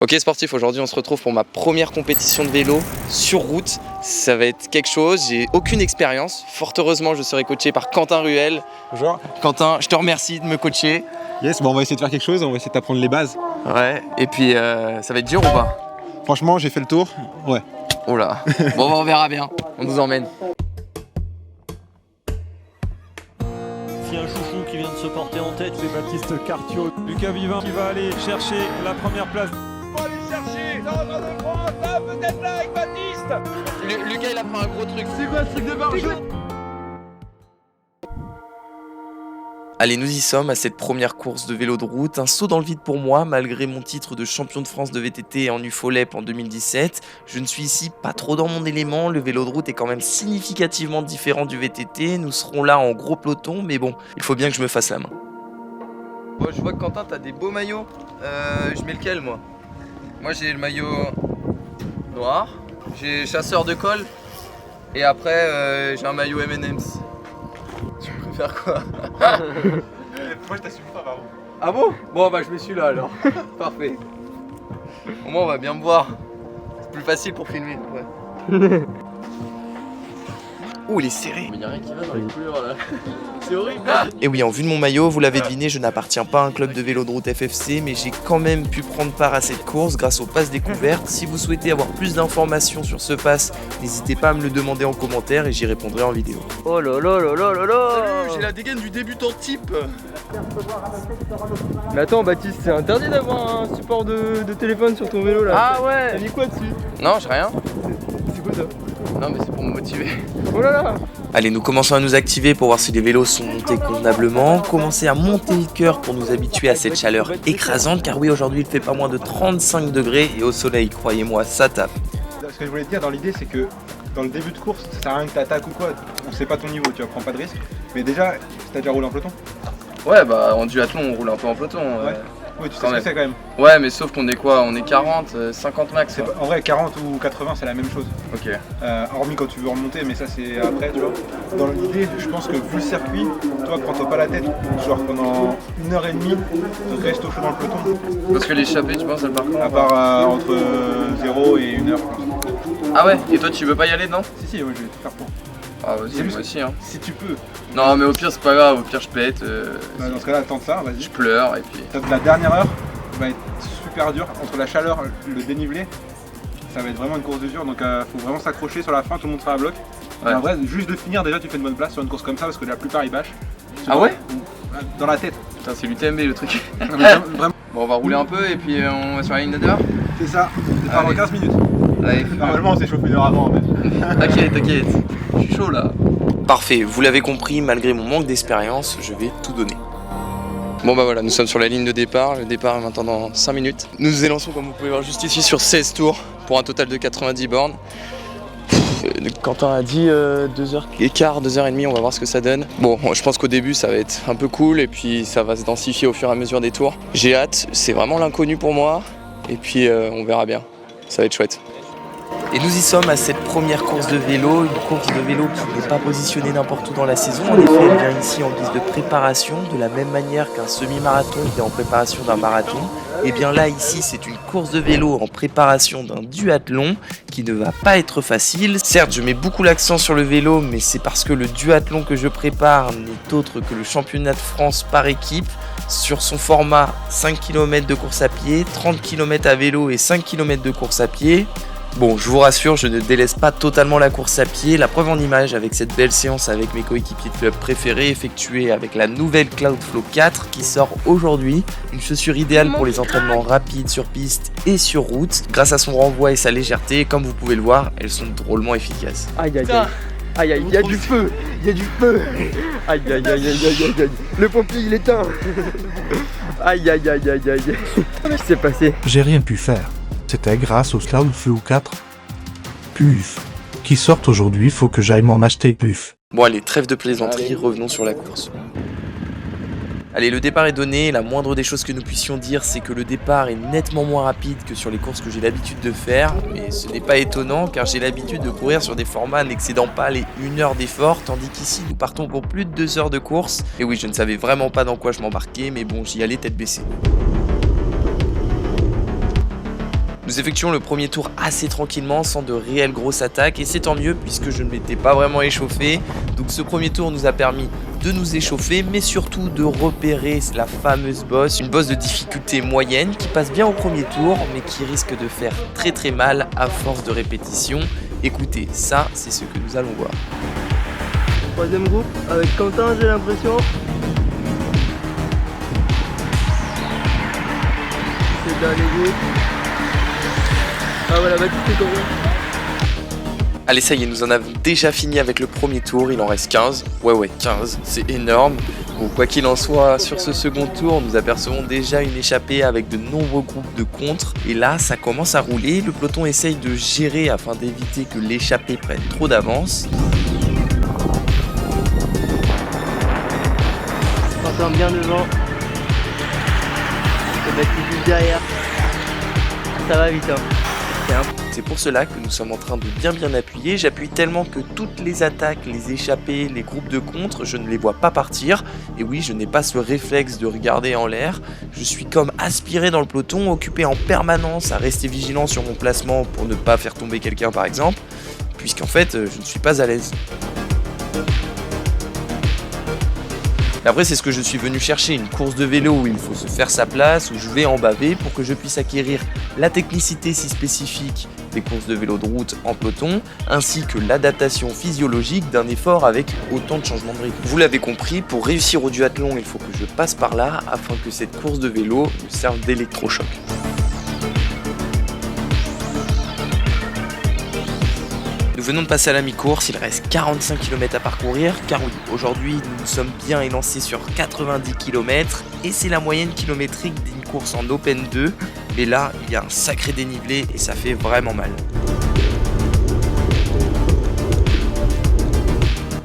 Ok sportif, aujourd'hui on se retrouve pour ma première compétition de vélo sur route. Ça va être quelque chose, j'ai aucune expérience. Fort heureusement je serai coaché par Quentin Ruel. Bonjour. Quentin, je te remercie de me coacher. Yes, bon, on va essayer de faire quelque chose, on va essayer d'apprendre les bases. Ouais, et puis ça va être dur ou pas? Franchement, j'ai fait le tour, ouais. Oh là, bon on verra bien, on nous emmène. Il y a un chouchou qui vient de se porter en tête, c'est Baptiste Cartiot. Lucas Vivin qui va aller chercher la première place. On va aller chercher dans de France, là, peut-être là avec Baptiste. Lucas il a pris un gros truc. C'est quoi ce truc de barge? Allez, nous y sommes à cette première course de vélo de route, un saut dans le vide pour moi, malgré mon titre de champion de France de VTT en UFOLEP en 2017. Je ne suis ici pas trop dans mon élément, le vélo de route est quand même significativement différent du VTT, nous serons là en gros peloton, mais bon, il faut bien que je me fasse la main. Bon, je vois que Quentin, t'as des beaux maillots, je mets lequel moi? Moi j'ai le maillot noir, j'ai chasseur de colle, et après j'ai un maillot M&M's. Tu préfères quoi? Moi je t'assume pas, pardon. Ah bon? Bon bah je mets celui-là alors. Parfait. Au moins on va bien me voir. C'est plus facile pour filmer. Ouais. Ouh il est serré. Mais y'a rien qui va dans les couleurs là. C'est horrible. Et oui, en vue de mon maillot, vous l'avez deviné, je n'appartiens pas à un club de vélo de route FFC, mais j'ai quand même pu prendre part à cette course grâce au pass découverte. Si vous souhaitez avoir plus d'informations sur ce pass, n'hésitez pas à me le demander en commentaire et j'y répondrai en vidéo. Oh là là là là là là. Salut, j'ai la dégaine du débutant type. Mais attends Baptiste, c'est interdit d'avoir un support de téléphone sur ton vélo là. Ah ouais. T'as mis quoi dessus? Non, j'ai rien. C'est quoi ça? Non mais c'est pour me motiver. Oh là là. Allez, nous commençons à nous activer pour voir si les vélos sont montés convenablement. Commencer à monter le cœur pour nous habituer à cette chaleur écrasante. Car oui, aujourd'hui il fait pas moins de 35 degrés et au soleil, croyez-moi, ça tape. Ce que je voulais te dire dans l'idée, c'est que dans le début de course, ça sert à rien que t'attaques ou quoi, on sait pas ton niveau, tu vois, prends pas de risque. Mais déjà, t'as déjà roulé en peloton? Ouais, bah en duathlon on roule un peu en peloton. Ouais. Oui, tu sais Quand ce que même. c'est quand même. Ouais, mais sauf qu'on est quoi? On est 40, 50 max. C'est Quoi. pas- En vrai, 40 ou 80, c'est la même chose. Ok. Hormis quand tu veux remonter, mais ça c'est après, tu vois. Dans l'idée, je pense que vu le circuit, toi, prends-toi pas la tête. Genre pendant 1h30, reste au chaud dans le peloton. Parce que l'échappée, tu penses, elle part quand? À part entre 0 et 1h, je pense. Ah ouais? Et toi, tu veux pas y aller, non? Si, ouais, je vais tout faire pour. Ah C'est vas-y, juste- moi aussi. Hein. Si tu peux. Non, mais au pire, c'est pas grave. Au pire, je pète. Bah, dans ce cas-là, tente ça, vas-y. Je pleure et puis. La dernière heure va être super dure. Entre la chaleur, le dénivelé, ça va être vraiment une course de dur. Donc faut vraiment s'accrocher sur la fin, tout le monde sera à bloc. Ouais. Et en vrai, juste de finir, déjà tu fais une bonne place sur une course comme ça parce que la plupart ils bâchent. Ah ouais? Dans la tête. Putain, c'est l'UTMB le truc. Non, mais vraiment, Bon, on va rouler un peu et puis on va sur la ligne de départ. c'est ça. C'est pas en Allez. 15 minutes. Allez. Normalement, on s'est chauffé une heure avant. Mais... T'inquiète, t'inquiète. Je suis chaud là. Parfait, vous l'avez compris, malgré mon manque d'expérience, je vais tout donner. Bon bah voilà, nous sommes sur la ligne de départ, le départ est maintenant dans 5 minutes. Nous nous élançons comme vous pouvez voir juste ici sur 16 tours pour un total de 90 bornes. Quentin a dit 2h15, 2h30, on va voir ce que ça donne. Bon, je pense qu'au début ça va être un peu cool et puis ça va se densifier au fur et à mesure des tours. J'ai hâte, c'est vraiment l'inconnu pour moi et puis on verra bien, ça va être chouette. Et nous y sommes à cette première course de vélo, une course de vélo qui n'est pas positionnée n'importe où dans la saison. En effet, elle vient ici en guise de préparation, de la même manière qu'un semi-marathon qui est en préparation d'un marathon. Et bien là, ici, c'est une course de vélo en préparation d'un duathlon qui ne va pas être facile. Certes, je mets beaucoup l'accent sur le vélo, mais c'est parce que le duathlon que je prépare n'est autre que le championnat de France par équipe. Sur son format 5 km de course à pied, 30 km à vélo et 5 km de course à pied. Bon, je vous rassure, je ne délaisse pas totalement la course à pied. La preuve en image avec cette belle séance avec mes coéquipiers de club préférés effectuée avec la nouvelle Cloudflow 4 qui sort aujourd'hui. Une chaussure idéale pour les entraînements rapides sur piste et sur route. Grâce à son renvoi et sa légèreté, comme vous pouvez le voir, elles sont drôlement efficaces. Aïe aïe aïe. Aïe aïe, il y a du feu. Il y a du feu. Aïe aïe aïe aïe aïe aïe aïe. Le pompier il éteint. Aïe aïe aïe aïe aïe. Qu'est-ce qui s'est passé? J'ai rien pu faire. C'était grâce au Cloudflow 4. Puf. Qui sortent aujourd'hui, faut que j'aille m'en acheter, puf. Bon allez, trêve de plaisanterie, Allez. revenons sur la course. Allez, le départ est donné, la moindre des choses que nous puissions dire, c'est que le départ est nettement moins rapide que sur les courses que j'ai l'habitude de faire, mais ce n'est pas étonnant car j'ai l'habitude de courir sur des formats n'excédant pas les 1 heure d'effort, tandis qu'ici nous partons pour plus de 2 heures de course. Et oui, je ne savais vraiment pas dans quoi je m'embarquais, mais bon, j'y allais tête baissée. Nous effectuons le premier tour assez tranquillement, sans de réelles grosses attaques, et c'est tant mieux puisque je ne m'étais pas vraiment échauffé. Donc ce premier tour nous a permis de nous échauffer, mais surtout de repérer la fameuse boss, une boss de difficulté moyenne qui passe bien au premier tour, mais qui risque de faire très très mal à force de répétition. Écoutez, ça c'est ce que nous allons voir. Troisième groupe avec Quentin, j'ai l'impression. C'est le dernier groupe. Ah voilà, Baptiste est tombé. Allez, ça y est, nous en avons déjà fini avec le premier tour, il en reste 15. Ouais, 15, c'est énorme. Bon, quoi qu'il en soit, sur ce second tour, nous apercevons déjà une échappée avec de nombreux groupes de contre. Et là, ça commence à rouler. Le peloton essaye de gérer afin d'éviter que l'échappée prenne trop d'avance. Quentin bien devant. Et Baptiste juste derrière. Ça va vite, hein. C'est pour cela que nous sommes en train de bien appuyer. J'appuie tellement que toutes les attaques, les échappées, les groupes de contre, je ne les vois pas partir. Et oui, je n'ai pas ce réflexe de regarder en l'air. Je suis comme aspiré dans le peloton, occupé en permanence à rester vigilant sur mon placement pour ne pas faire tomber quelqu'un par exemple, puisqu'en fait, je ne suis pas à l'aise. Après, c'est ce que je suis venu chercher, une course de vélo où il faut se faire sa place, où je vais en baver pour que je puisse acquérir la technicité si spécifique des courses de vélo de route en peloton, ainsi que l'adaptation physiologique d'un effort avec autant de changements de rythme. Vous l'avez compris, pour réussir au duathlon, il faut que je passe par là afin que cette course de vélo me serve d'électrochoc. Nous venons de passer à la mi-course, il reste 45 km à parcourir, car oui, aujourd'hui nous sommes bien élancés sur 90 km et c'est la moyenne kilométrique d'une course en Open 2, mais là il y a un sacré dénivelé et ça fait vraiment mal.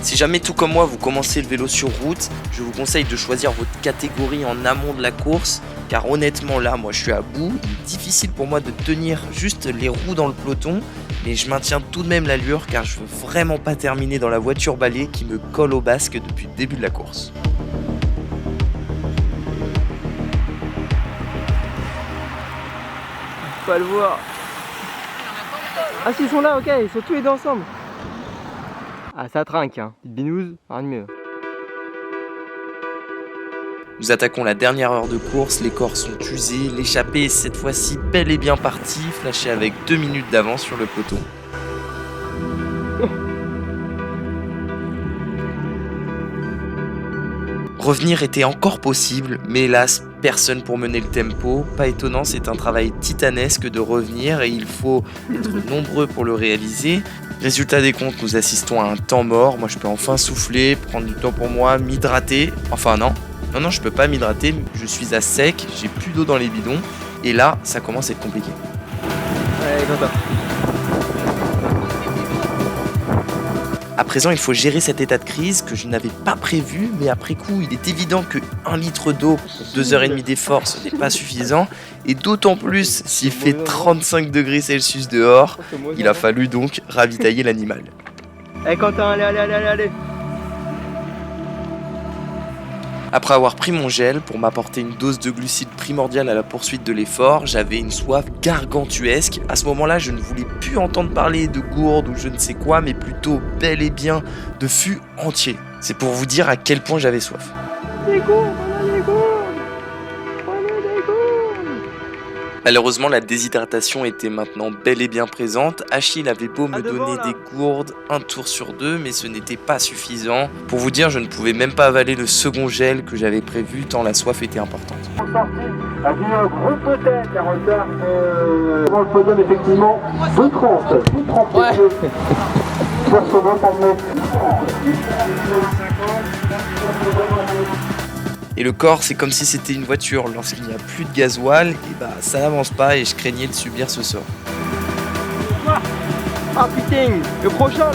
Si jamais tout comme moi vous commencez le vélo sur route, je vous conseille de choisir votre catégorie en amont de la course, car honnêtement là moi je suis à bout, il est difficile pour moi de tenir juste les roues dans le peloton, mais je maintiens tout de même l'allure car je veux vraiment pas terminer dans la voiture balai qui me colle au basque depuis le début de la course. Faut pas le voir. Ah si, ils sont là, ok, ils sont tous les deux ensemble. Ah ça trinque, hein. Petite binouze, rien de mieux. Nous attaquons la dernière heure de course, les corps sont usés, l'échappée est cette fois-ci bel et bien partie, flashée avec 2 minutes d'avance sur le peloton. Revenir était encore possible, mais hélas, personne pour mener le tempo. Pas étonnant, c'est un travail titanesque de revenir et il faut être nombreux pour le réaliser. Résultat des comptes, nous assistons à un temps mort. Moi, je peux enfin souffler, prendre du temps pour moi, m'hydrater. Enfin non, je peux pas m'hydrater, je suis à sec, j'ai plus d'eau dans les bidons. Et là, ça commence à être compliqué. Allez, Quentin. À présent, il faut gérer cet état de crise que je n'avais pas prévu, mais après coup, il est évident que 1 litre d'eau pour 2h30 d'effort, ce n'est pas suffisant, et d'autant plus s'il fait 35 degrés Celsius dehors, il a fallu donc ravitailler l'animal. Allez Quentin, allez. Après avoir pris mon gel pour m'apporter une dose de glucides primordiale à la poursuite de l'effort, j'avais une soif gargantuesque. À ce moment-là, je ne voulais plus entendre parler de gourde ou je ne sais quoi, mais plutôt bel et bien de fût entier. C'est pour vous dire à quel point j'avais soif. Des gourdes, on a des gourdes. Malheureusement, la déshydratation était maintenant bel et bien présente. Achille avait beau me donner des gourdes 1 tour sur 2, mais ce n'était pas suffisant. Pour vous dire, je ne pouvais même pas avaler le second gel que j'avais prévu, tant la soif était importante. Un gros peut-être un retard devant le podium, effectivement, 2,30. Ouais. Et le corps, c'est comme si c'était une voiture. Lorsqu'il n'y a plus de gasoil, et ça n'avance pas et je craignais de subir ce sort. Ah putain, le prochain.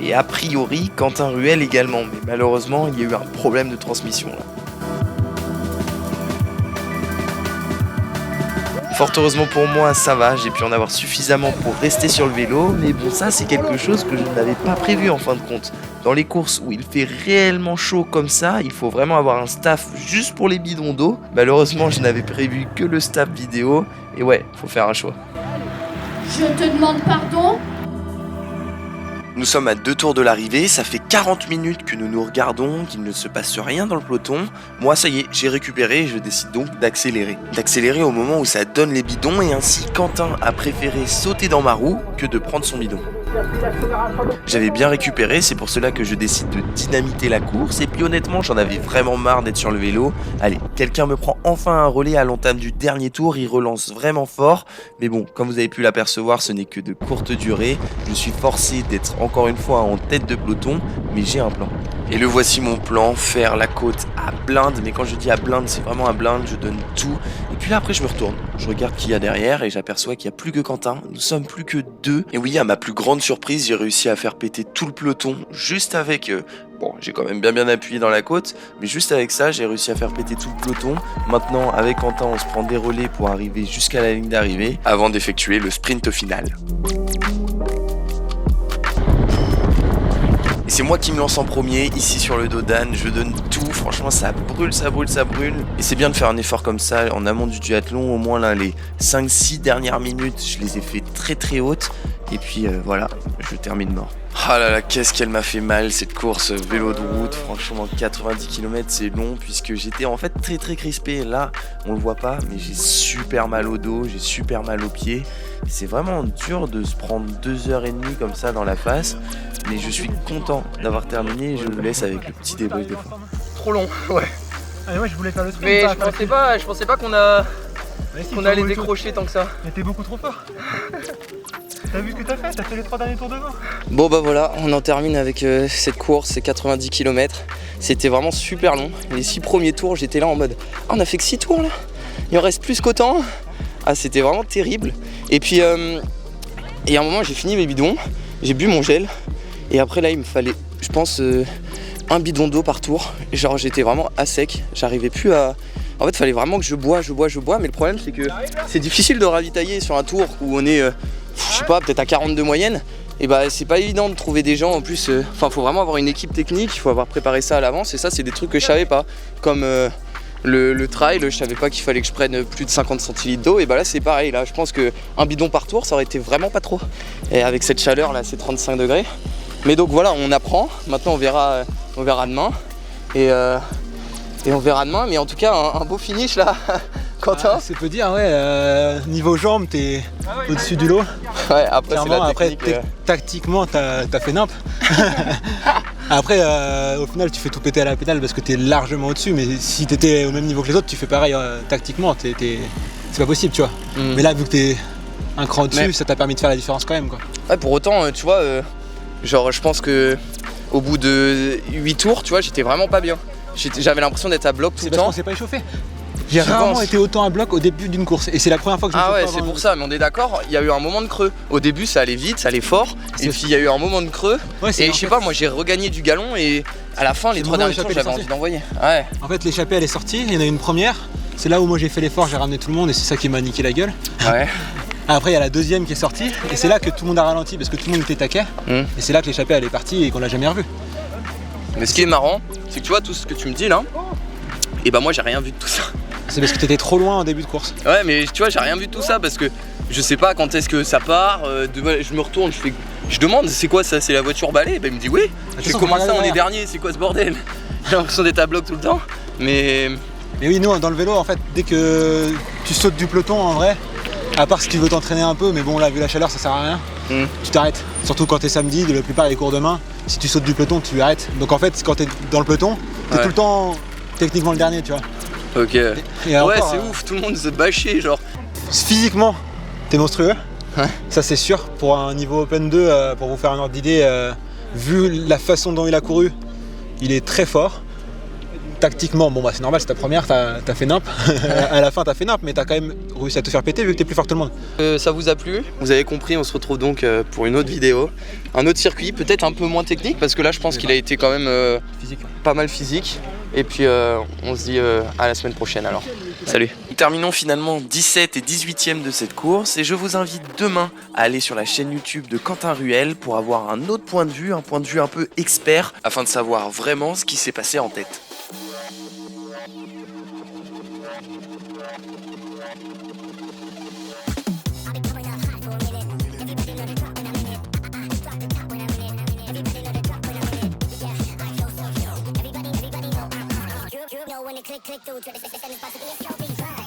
Et a priori, Quentin Ruel également, mais malheureusement, il y a eu un problème de transmission là. Fort heureusement pour moi, ça va, j'ai pu en avoir suffisamment pour rester sur le vélo, mais bon, ça c'est quelque chose que je n'avais pas prévu en fin de compte. Dans les courses où il fait réellement chaud comme ça, il faut vraiment avoir un staff juste pour les bidons d'eau. Malheureusement, je n'avais prévu que le staff vidéo, et ouais, faut faire un choix. Je te demande pardon. Nous sommes à 2 tours de l'arrivée, ça fait 40 minutes que nous nous regardons, qu'il ne se passe rien dans le peloton. Moi ça y est, j'ai récupéré et je décide donc d'accélérer. D'accélérer au moment où ça donne les bidons et ainsi Quentin a préféré sauter dans ma roue que de prendre son bidon. J'avais bien récupéré, c'est pour cela que je décide de dynamiter la course et puis honnêtement j'en avais vraiment marre d'être sur le vélo. Allez, quelqu'un me prend enfin un relais à l'entame du dernier tour, il relance vraiment fort. Mais bon, comme vous avez pu l'apercevoir, ce n'est que de courte durée. Je suis forcé d'être encore une fois en tête de peloton, mais j'ai un plan. Et le voici mon plan, faire la côte à blinde, mais quand je dis à blinde, c'est vraiment à blinde, je donne tout. Et puis là après je me retourne, je regarde qui y a derrière et j'aperçois qu'il n'y a plus que Quentin, nous sommes plus que 2. Et oui, à ma plus grande surprise, j'ai réussi à faire péter tout le peloton, juste avec... Bon, j'ai quand même bien appuyé dans la côte, mais juste avec ça, j'ai réussi à faire péter tout le peloton. Maintenant, avec Quentin, on se prend des relais pour arriver jusqu'à la ligne d'arrivée, avant d'effectuer le sprint final. Et c'est moi qui me lance en premier, ici sur le dos d'Anne, je donne tout, franchement ça brûle. Et c'est bien de faire un effort comme ça en amont du duathlon, au moins là les 5-6 dernières minutes, je les ai fait très hautes. Et puis voilà, je termine mort. Ah là là, qu'est-ce qu'elle m'a fait mal cette course vélo de route, franchement 90 km c'est long puisque j'étais en fait très crispé. Là, on le voit pas, mais j'ai super mal au dos, j'ai super mal aux pieds. C'est vraiment dur de se prendre 2h30 comme ça dans la face, mais je suis content d'avoir terminé et je vous laisse avec le petit débrief de fin. Trop long, ouais. Allez, ouais, je voulais faire le sprint. Mais je pensais pas qu'on allait décrocher tant que ça. Mais t'es beaucoup trop fort. T'as vu ce que t'as fait les 3 derniers tours devant. Bon bah voilà, on en termine avec cette course, ces 90 km. C'était vraiment super long. Les 6 premiers tours, j'étais là en mode ah, on a fait que 6 tours là. Il en reste plus qu'autant. Ah, c'était vraiment terrible. Et puis à un moment j'ai fini mes bidons, j'ai bu mon gel. Et après là il me fallait, je pense, un bidon d'eau par tour. Genre j'étais vraiment à sec, j'arrivais plus à... En fait il fallait vraiment que je bois. Mais le problème c'est que c'est difficile de ravitailler sur un tour où on est... je sais pas, peut-être à 42 moyenne, et bah c'est pas évident de trouver des gens en plus, enfin faut vraiment avoir une équipe technique, il faut avoir préparé ça à l'avance et ça c'est des trucs que je savais pas, comme le trail, je savais pas qu'il fallait que je prenne plus de 50 centilitres d'eau et bah là c'est pareil, là je pense qu'un bidon par tour ça aurait été vraiment pas trop, et avec cette chaleur là c'est 35 degrés, mais donc voilà on apprend, maintenant on verra demain, et on verra demain, mais en tout cas un beau finish là. Quentin, c'est peu dire, ouais, niveau jambes, t'es au-dessus du lot. Ouais, après c'est la technique. Après, tactiquement, t'as fait nimp. Après, au final, tu fais tout péter à la pédale parce que t'es largement au-dessus, mais si t'étais au même niveau que les autres, tu fais pareil tactiquement, c'est pas possible, tu vois. Mais là, vu que t'es un cran au-dessus, ça t'a permis de faire la différence quand même, quoi. Ouais, pour autant, tu vois, genre, je pense que au bout de 8 tours, tu vois, j'étais vraiment pas bien. J'avais l'impression d'être à bloc tout le temps. C'est parce qu'on s'est pas échauffé. J'ai rarement été autant à bloc au début d'une course et c'est la première fois que je me Ah ouais, c'est pour ça, mais on est d'accord, il y a eu un moment de creux. Au début ça allait vite, ça allait fort, et puis il y a eu un moment de creux, et je sais pas, moi j'ai regagné du galon et à la fin les 3 derniers tours j'avais envie d'envoyer. Ouais. En fait l'échappée elle est sortie, il y en a une première, c'est là où moi j'ai fait l'effort, j'ai ramené tout le monde et c'est ça qui m'a niqué la gueule. Ouais. Après il y a la deuxième qui est sortie et c'est là que tout le monde a ralenti parce que tout le monde était taquet, et c'est là que l'échappée elle est partie et qu'on l'a jamais revue. Mais ce qui est marrant, c'est que tu vois tout ce que tu me dis là, et bah moi j'ai rien vu de tout ça. C'est parce que t'étais trop loin en début de course. Ouais mais tu vois j'ai rien vu de tout ça parce que je sais pas quand est-ce que ça part, je me retourne, je demande c'est quoi ça, c'est la voiture balai, bah il me dit oui. Je fais comment ça on est dernier, c'est quoi ce bordel? J'ai l'impression d'être à bloc tout le temps, mais oui nous dans le vélo en fait dès que tu sautes du peloton en vrai, à part si tu veux t'entraîner un peu, mais bon là vu la chaleur ça sert à rien, tu t'arrêtes. Surtout quand t'es samedi, la plupart des cours de main, si tu sautes du peloton tu arrêtes. Donc en fait quand t'es dans le peloton, t'es tout le temps techniquement le dernier tu vois. Ok. Et ouais c'est ouf, tout le monde se bâchait genre. Physiquement t'es monstrueux, ça c'est sûr. Pour un niveau Open 2, pour vous faire un ordre d'idée, vu la façon dont il a couru, il est très fort. tactiquement, bon bah c'est normal, c'est ta première, t'as fait nimp. À la fin t'as fait nimp, mais t'as quand même réussi à te faire péter vu que t'es plus fort que tout le monde. Ça vous a plu? Vous avez compris, on se retrouve donc pour une autre vidéo. Un autre circuit, peut-être un peu moins technique, parce que là je pense qu'il a été quand même pas mal physique. Et puis on se dit à la semaine prochaine alors. Salut. Terminons finalement 17 et 18e de cette course et je vous invite demain à aller sur la chaîne YouTube de Quentin Ruel pour avoir un autre point de vue, un point de vue un peu expert, afin de savoir vraiment ce qui s'est passé en tête. Click through to the system is supposed to be a